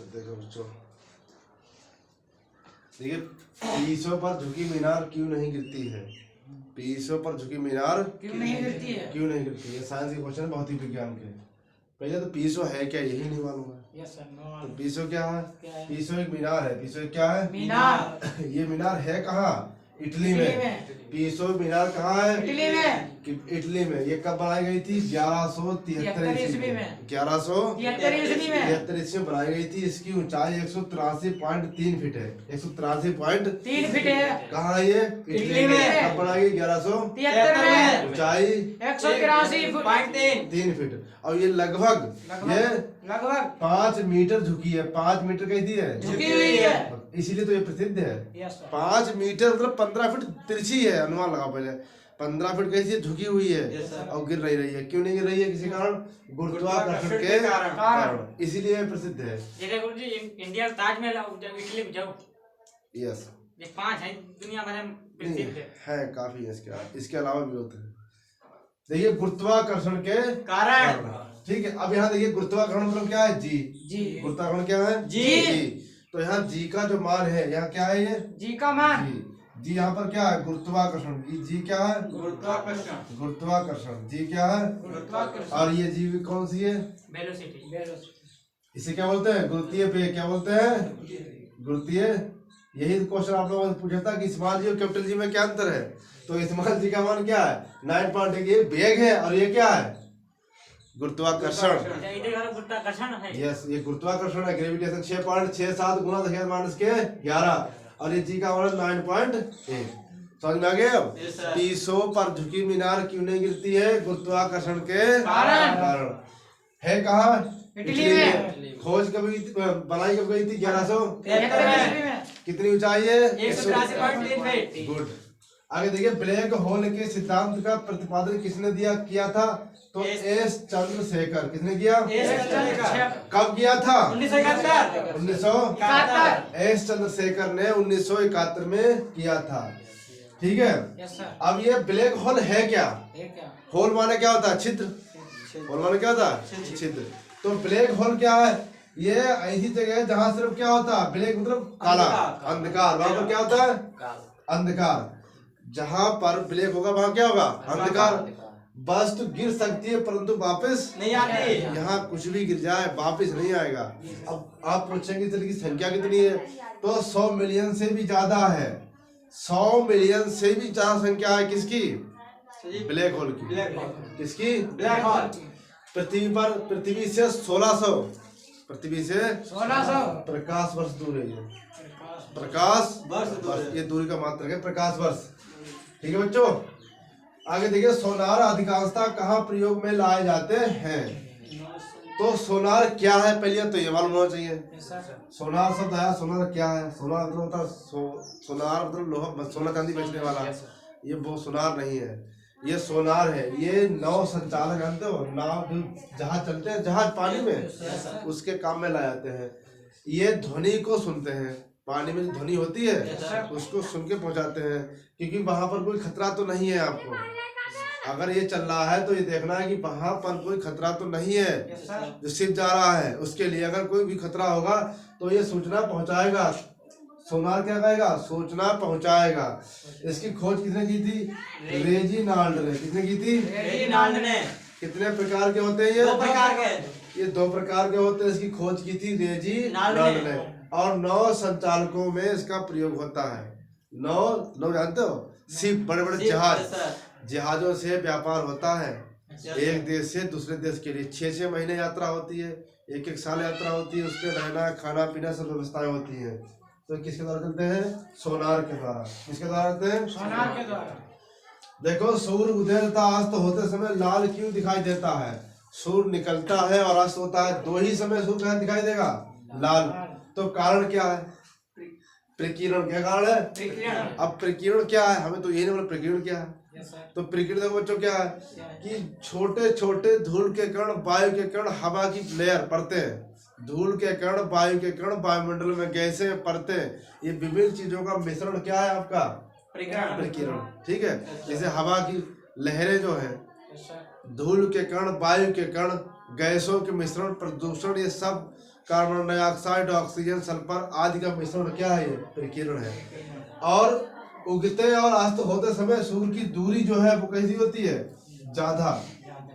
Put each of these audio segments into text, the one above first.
देखो बच्चों, देखिए पीसों पर झुकी मीनार क्यों नहीं गिरती है? पीसों पर झुकी मीनार क्यों नहीं गिरती है? क्यों नहीं गिरती है? साइंस के क्वेश्चन, भौतिक विज्ञान के। पहले तो पीसो है क्या, यही नहीं मालूम है। यस सर, नो तो पीसो क्या है? क्या है? पीसो एक मीनार है। पीसो एक क्या है? मीनार। ये मीनार है कहाँ? इटली में। पीसो मीनार कहाँ है? इटली में। इटली में। ये कब बनाई गई थी? 1173 ईस्वी में। 1173 ईस्वी में बनाई गई थी। इसकी ऊंचाई 183.3 फीट है। 183.3 फीट है। कहाँ है ये? इटली में। कब बनाई गई? 1173 में। ऊंचाई 183.3 फीट। और ये लगभग 5 मीटर झुकी है। 5 मीटर कहती है, झुकी हुई है। इसीलिए तो ये प्रसिद्ध है। Yes sir. 5 मीटर मतलब 15 फीट तिरछी है। अनुमान लगाओ पहले। 15 फीट कैसी है? झुकी हुई है और गिर नहीं रही है। क्यों नहीं गिर रही है? किसी कारण? गुरुत्वाकर्षण के कारण। इसीलिए ये प्रसिद्ध है। जैसे गुरुजी इंडिया ताजमहल इटली में जाओ, यस, ये 5 है दुनिया भर में प्रसिद्ध है काफी है। इसके अलावा भी होते हैं। देखिए गुरुत्वाकर्षण के कारण। ठीक है। अब यहाँ देखिए गुरुत्वाकर्षण मतलब क्या है? जी। गुरुत्वाकर्षण क्या है? जी। तो यहाँ जी का जो मान है, यहाँ क्या है? ये जी का मान। जी यहाँ पर क्या है? गुरुत्वाकर्षण। जी क्या है? गुरुत्वाकर्षण। जी क्या है? गुरुत्वाकर्षण। और ये जी भी कौन सी है? वेलोसिटी। इसे क्या बोलते हैं? गुरुत्वीय वेग। क्या बोलते हैं? गुरुत्वीय। यही क्वेश्चन आप लोगों ने पूछा था कि स्मॉल जी और कैपिटल जी में क्या अंतर है। तो स्मॉल जी का मान क्या है? 9.1। ये वेग है और ये क्या है? गुरुत्वाकर्षण। गुरुत्वाकर्षण है। यस, ये गुरुत्वाकर्षण है। ग्रेविटेशन 6.67 गुना 10⁻⁻�11 और ये जी का मान 9.1। समझ में आ गया? अब पीसों पर झुकी मीनार क्यों नहीं गिरती है? गुरुत्वाकर्षण के कारण। है कहाँ? इटली में। खोज कभी बनाई कब गई थी? 1173 में। कितनी ऊंचाई है? 183.3 फीट। गुड। आगे देखिए, ब्लैक होल के सिद्धांत का प्रतिपादन किसने किया था? तो एस चंद्रशेखर। किसने किया? कब किया था? 1971। एस चंद्रशेखर ने 1971 में किया था। ठीक है। Yes sir. अब ये ब्लैक होल है क्या? होल माने क्या होता है? छिद्र। होल माने क्या होता है? छिद्र। तो ब्लैक होल क्या है? ये ऐसी जगह है जहां सिर्फ क्या होता है? ब्लैक मतलब काला, अंधकार। वहां पर क्या होता है? अंधकार। जहां पर ब्लैक होगा वहां क्या होगा? अंधकार। वस्तु गिर सकती है परंतु वापस नहीं आती। यहाँ कुछ भी गिर जाए वापस नहीं आएगा। अब आप पूछेंगे चल की संख्या कितनी है? तो 100 मिलियन से भी ज्यादा है। 100 मिलियन से भी ज्यादा संख्या है किसकी? ब्लैक होल की। किसकी? Black hole. पृथ्वी से 1600 प्रकाश वर्ष दूर है। ये प्रकाश वर्ष, ये दूरी का मात्रक है, प्रकाश वर्ष। ठीक है बच्चों। आगे देखिए, सोनार अधिकांशतः कहाँ प्रयोग में लाए जाते हैं? तो सोनार क्या है पहले तो ये मालूम होना चाहिए। सोनार शब्द आया, सोनार क्या है? सोनार मतलब होता है सोनार मतलब लोहा, सोना चांदी बेचने वाला। ये वो सोनार नहीं है, ये सोनार है। ये नाव संचालक, जानते हो नाव जो जहाज चलते हैं, जहाज पानी में, उसके काम में लाए जाते हैं। ये ध्वनि को सुनते हैं। पानी में जो ध्वनि होती है उसको सुन के पहुंचाते हैं, क्योंकि वहां पर कोई खतरा तो नहीं है आपको। अगर ये चल रहा है तो ये देखना है कि वहां पर कोई खतरा तो नहीं है। जो शिप जा रहा है उसके लिए अगर कोई भी खतरा होगा तो ये सूचना पहुंचाएगा। सोनार क्या कहेगा? सूचना पहुंचाएगा। इसकी खोज किसने की थी? रेजिनाल्ड ने। किसने की थी? रेजिनाल्ड ने। कितने प्रकार के होते हैं ये? 2 प्रकार के। ये 2 प्रकार के होते हैं। इसकी खोज की थी रेजिनाल्ड ने। और नौ संचालकों में इसका प्रयोग होता है। नौ जानते हो? शिप, बड़े बड़े जहाजों से व्यापार होता है एक देश से दूसरे देश के लिए। 6-6 महीने यात्रा होती है, 1-1 साल यात्रा होती है। उसके रहना खाना पीना सब व्यवस्थाएं होती हैं। तो किसके द्वारा चलते हैं? सोनार के द्वारा। किसके द्वारा चलते हैं? सोनार के द्वारा। देखो, सूर्य उदय तथा अस्त होते समय लाल क्यों दिखाई देता है? सूर्य निकलता है और अस्त होता है, 2 ही समय सूर्य दिखाई देगा लाल। तो कारण क्या है? प्रकीर्णन। क्या कारण है? अब प्रकीर्णन क्या है? हमें तो यही नहीं बोला प्रकीर्णन क्या है। तो प्रकीर्णन देखो बच्चों क्या है कि छोटे छोटे धूल के कण, वायु के कण, हवा की लेयर, परतें, धूल के कण, वायु के कण, वायुमंडल में गैसें, परतें, ये विभिन्न चीजों का मिश्रण क्या है आपका? प्रकीर्णन। ठीक है। जैसे हवा की लहरें जो है, धूल के कण, वायु के कण, गैसों के मिश्रण, प्रदूषण, ये सब कार्बन डाइऑक्साइड, ऑक्सीजन, सल्फर आदि का मिश्रण क्या है? ये प्रकीर्ण है। और उगते और अस्त होते समय सूर्य की दूरी जो है वो कैसी होती है? ज्यादा।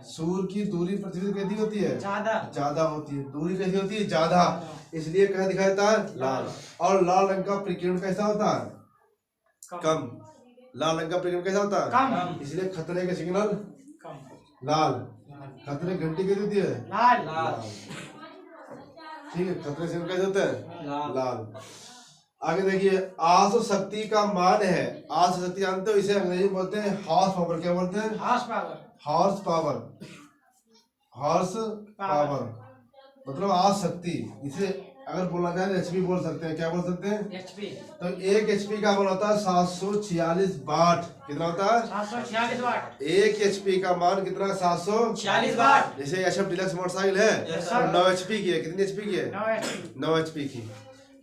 सूर्य की दूरी पृथ्वी से कैसी होती है? ज्यादा होती है। दूरी कैसी होती है? ज्यादा। इसलिए क्या दिखाई देता है? लाल। और लाल रंग का प्रकीर्ण कैसा होता है? कम। लाल रंग का प्रकीर्ण कैसा होता है? कम। इसलिए खतरे के सिग्नल लाल। खतरे घंटी कैसी होती है? लाल। ठीक है, खतरे सिग्नल कैसे होते हैं? लाल। लाल। आगे देखिए, आस शक्ति का मान है। आस शक्ति जानते हो, इसे अंग्रेजी में बोलते हैं हॉर्स पावर। क्या बोलते हैं? Horse power. Horse power. Horse power मतलब आस शक्ति। इसे अगर बोलना चाहे तो एचपी बोल सकते हैं। क्या बोल सकते हैं? एचपी। तो एक एचपी का मान होता है 746 वाट। कितना होता है? 746 वाट। एक एचपी का मान कितना? 46 वाट। जैसे एचएफ डिलक्स मोटरसाइकिल है, Yes, तो sir. 9 एचपी की है। कितनी एचपी की है? 9 एचपी। 9 एचपी की।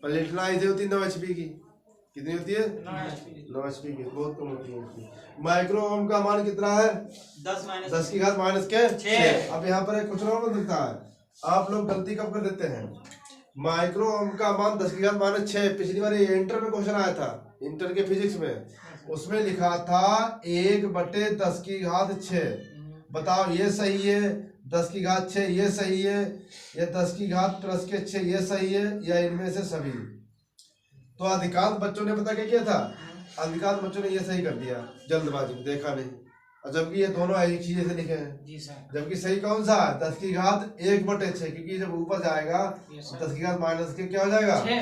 प्लेटिना ऐसे होती है 9 एचपी की। कितनी होती है? 9 एचपी। 9 एचपी की, बहुत कम होती है। माइक्रो ओम का मान कितना है? 10 की घात माइनस के 6। अब यहाँ पर एक क्वेश्चन और बन सकता है। आप लोग गलती कब कर देते हैं? माइक्रो ओम का मान 10 की घात माइनस 6। पिछली बार ये इंटर में क्वेश्चन आया था, इंटर के फिजिक्स में। उसमें लिखा था 1/10 की घात 6। बताओ ये सही है? 10 की घात 6 ये सही है, या 10 की घात प्लस के 6 ये सही है, या इनमें से सभी? तो अधिकांश बच्चों ने पता क्या किया था? अधिकांश बच्चों ने ये सही कर दिया जल्दबाजी में, देखा नहीं। और जबकि ये दोनों एक ही जैसे लिखे हैं। जी सर। जबकि सही कौन सा है? 10 की घात 1/6, क्योंकि जब ऊपर जाएगा Yes, sir. 10 की घात माइनस के क्या हो जाएगा? 6।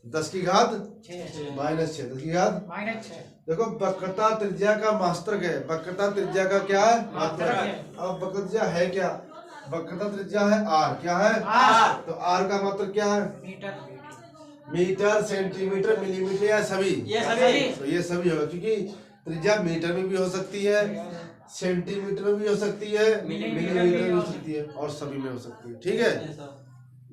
10 की घात 6 माइनस 6, 10 की घात। माइनस 6। देखो, वक्रता त्रिज्या का मात्रक है। वक्रता त्रिज्या का क्या है? मात्रक है। अब वक्रता त्रिज्या है क्या? वक्रता त्रिज्या है आर। क्या है? आर। तो आर का मात्रक क्या है? मीटर। मीटर, सेंटीमीटर, मिलीमीटर, या सभी? ये सभी। तो ये सभी होगा, क्योंकि त्रिज्या मीटर में भी हो सकती है, सेंटीमीटर में भी हो सकती है, मिलीमीटर में भी हो सकती है, और सभी में हो सकती है। ठीक है,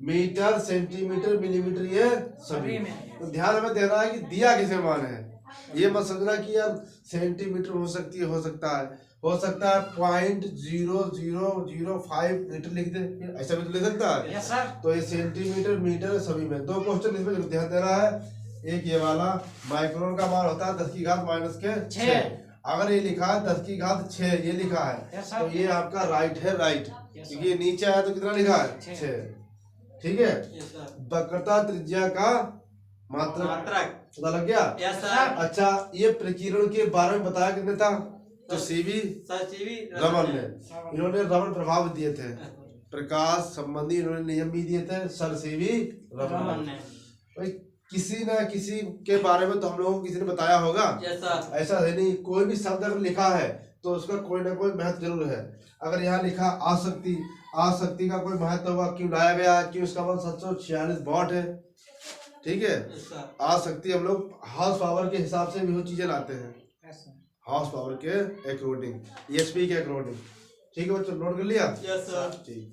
मीटर, सेंटीमीटर, मिलीमीटर, ये सभी में। तो ध्यान हमें देना है कि दिया किसे मान है। ये मत समझना कि यार सेंटीमीटर हो सकती है, हो सकता है 0.0005 मीटर लिख दे, ऐसा भी तो लिख सकता है। Yes sir. तो ये सेंटीमीटर, मीटर, सभी में। दो क्वेश्चन इसमें जरूर ध्यान देना है। एक ये वाला, माइक्रोन का मान होता है 10 की घात माइनस के 6। अगर ये लिखा है 10 की घात 6, ये लिखा है, Yes, sir. तो ये आपका राइट है, राइट। Yes, क्योंकि ये नीचे आया तो कितना लिखा है? 6। ठीक है, वक्रता त्रिज्या का मात्रक पता लग गया? Yes sir. अच्छा, ये प्रकीर्ण के बारे में बताया किसने था? तो सीवी रमन ने। इन्होंने रमन प्रभाव दिए थे, प्रकाश संबंधी इन्होंने नियम भी दिए थे, सर सीवी रमन ने। भाई किसी ना किसी के बारे में तो हम लोगों को किसी ने बताया होगा। Yes sir. ऐसा है नहीं, कोई भी शब्द अगर लिखा है तो उसका कोई ना कोई महत्व जरूर है। अगर यहाँ लिखा आसक्ति, आसक्ति का कोई महत्व होगा, क्यों लाया गया, क्यों इसका मान 746 वाट है। ठीक है, आसक्ति हम लोग हाउस पावर के हिसाब से भी वो चीजें लाते हैं, हाउस पावर के अकॉर्डिंग, ईएचपी के अकॉर्डिंग। ठीक है बच्चों, नोट कर लिया? Yes sir. ठीक।